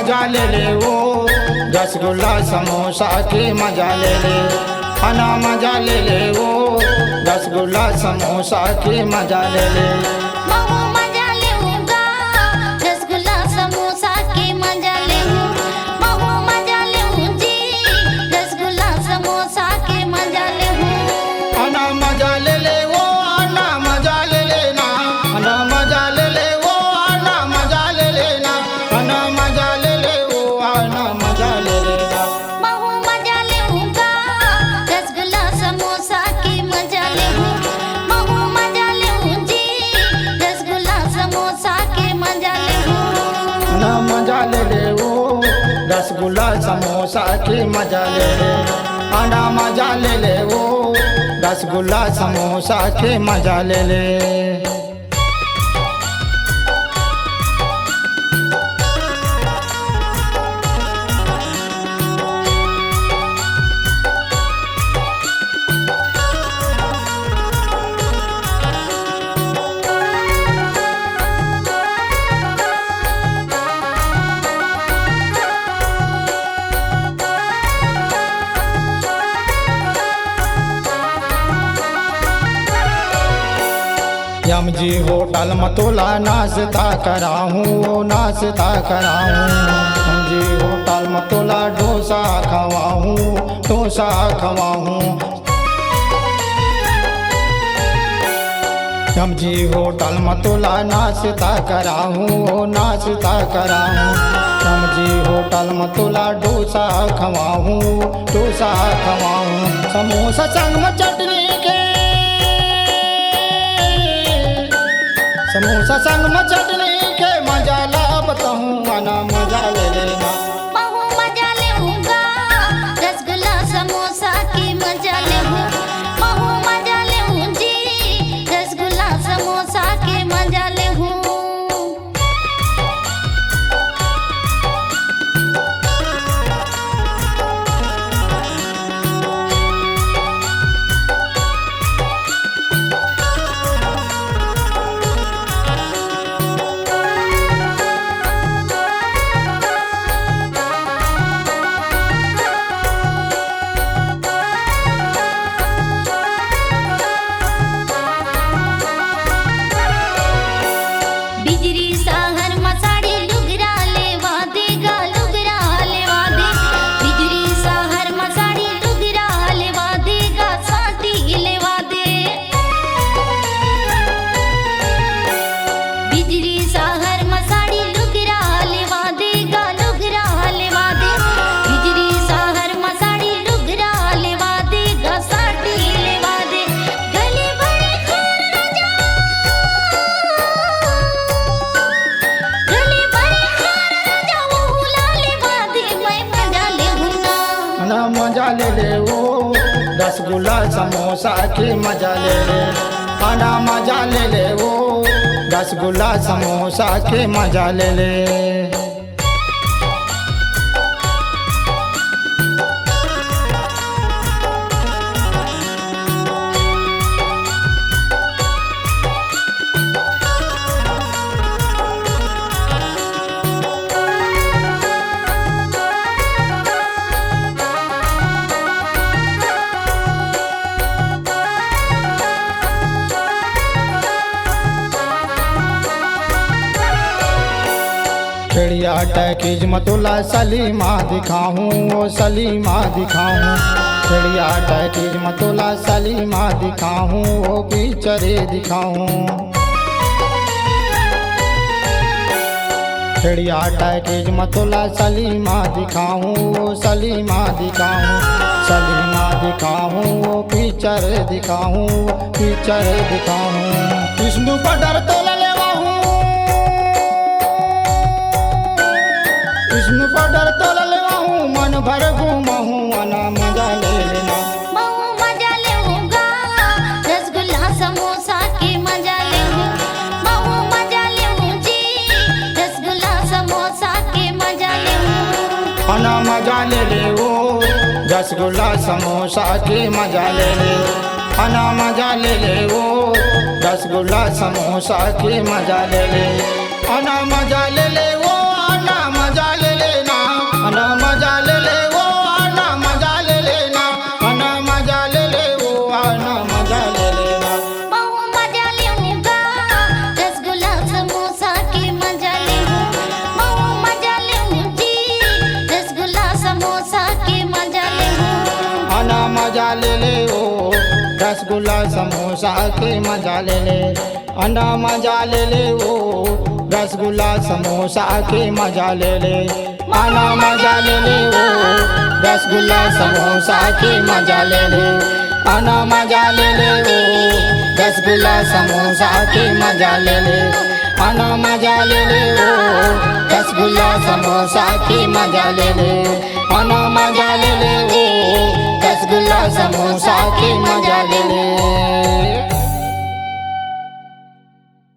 मजा ले ले वो रसगुल्ला समोसा के मजा ले ले। आना मजा ले ले वो रसगुल्ला समोसा के मजा ले ले। महू मजा लेऊंगा रसगुल्ला समोसा के मजा लेऊं। महू मजा लेऊं जी रसगुल्ला समोसा के मजा लेऊं। आना मजा ले ले वो आना मजा ले लेना। आना मजा ले ले वो आना मजा ले लेना। आना मजा ले ले वो आना मजा ले लेना। महू मजा लेऊंगा रसगुल्ला समोसा के मजा लेऊं। महू मजा लेऊं जी रसगुल्ला समोसा के मजा लेऊं। आना मजा ले ले वो रसगुल्ला समोसा के मजा ले ले। आना मजा ले ले वो रसगुल्ला समोसा के मजा ले ले। यम जी होटल मतोला नाश्ता कराऊँ नाश्ता कराऊँ। यम जी होटल मतोला डोसा खवाऊँ डोसा खवाऊँ। यम जी होटल मतोला नाश्ता कराऊँ नाश्ता कराऊँ। यम जी होटल मतोला डोसा खवाऊँ डोसा खवाऊँ। समोसा संग में चटनी के समोसा संग में चटनी के मजा ला बताऊँ। आना मजा ले लेना। महू मजा लेऊंगा रसगुल्ला समोसा के मजा लेऊं। महू मजा लेऊं जी रसगुल्ला समोसा के मजा लेऊं। बिजरी सहर मसाड़ी लुगरा लेवा देगा लुगरा लेवा दे। बिजरी सहर मसाड़ी लुगरा लेवा देगा साटी लेवा दे। बिजरी सहर मसाड़ी लुगरा लेवा देगा लुगरा लेवा दे। बिजरी सहर मसाड़ी लुगरा लेवा देगा साटी लेवा दे। गले बड़े खान राजा गले बड़े खान राजा वो लेवा दे। मैं मजा लेऊंगा। आना मजा ले ले वो रसगुल्ला समोसा के मजा ले ले। आना मजा ले ले वो रसगुल्ला समोसा के मजा ले ले। चिड़िया टैकीज मतोला सलीमा दिखाऊँ ओ सलीमा दिखाऊँ। चिड़िया टैकीज मतोला सलीमा दिखाऊँ ओ पिक्चरे दिखाऊँ। चिड़िया टैकीज मतोला सलीमा दिखाऊँ ओ सलीमा दिखाऊँ। सलीमा दिखाऊँ ओ पिक्चर दिखाऊँ पिक्चर दिखाऊँ। विष्णु पडर तोला लेवाऊँ विष्णु पडर तोला लेवाऊँ। मन भर घूमाऊँ आना मजा ले लेना। महू मजा लेऊंगा रसगुल्ला समोसा के मजा लेऊं। महू मजा लेऊं जी रसगुल्ला समोसा के मजा लेऊं। आना मजा ले ले वो रसगुल्ला समोसा के मजा ले ले। आना मजा ले ले वो रसगुल्ला समोसा के मजा ले ले। आना मजा ले ले वो आना मजा ले ले। रसगुल्ला समोसा के मजा ले ले, अन्ना मजा ले ले ओ रसगुल्ला समोसा के मजा ले ले, अन्ना मजा ले ले ओ रसगुल्ला समोसा के मजा ले ले, अन्ना मजा ले ले ओ रसगुल्ला समोसा के मजा ले ले, अन्ना मजा ले ले ओ रसगुल्ला समोसा के मजा ले ले, अन्ना मजा ले ले ओ रसगुल्ला समोसा के मजा ले ले।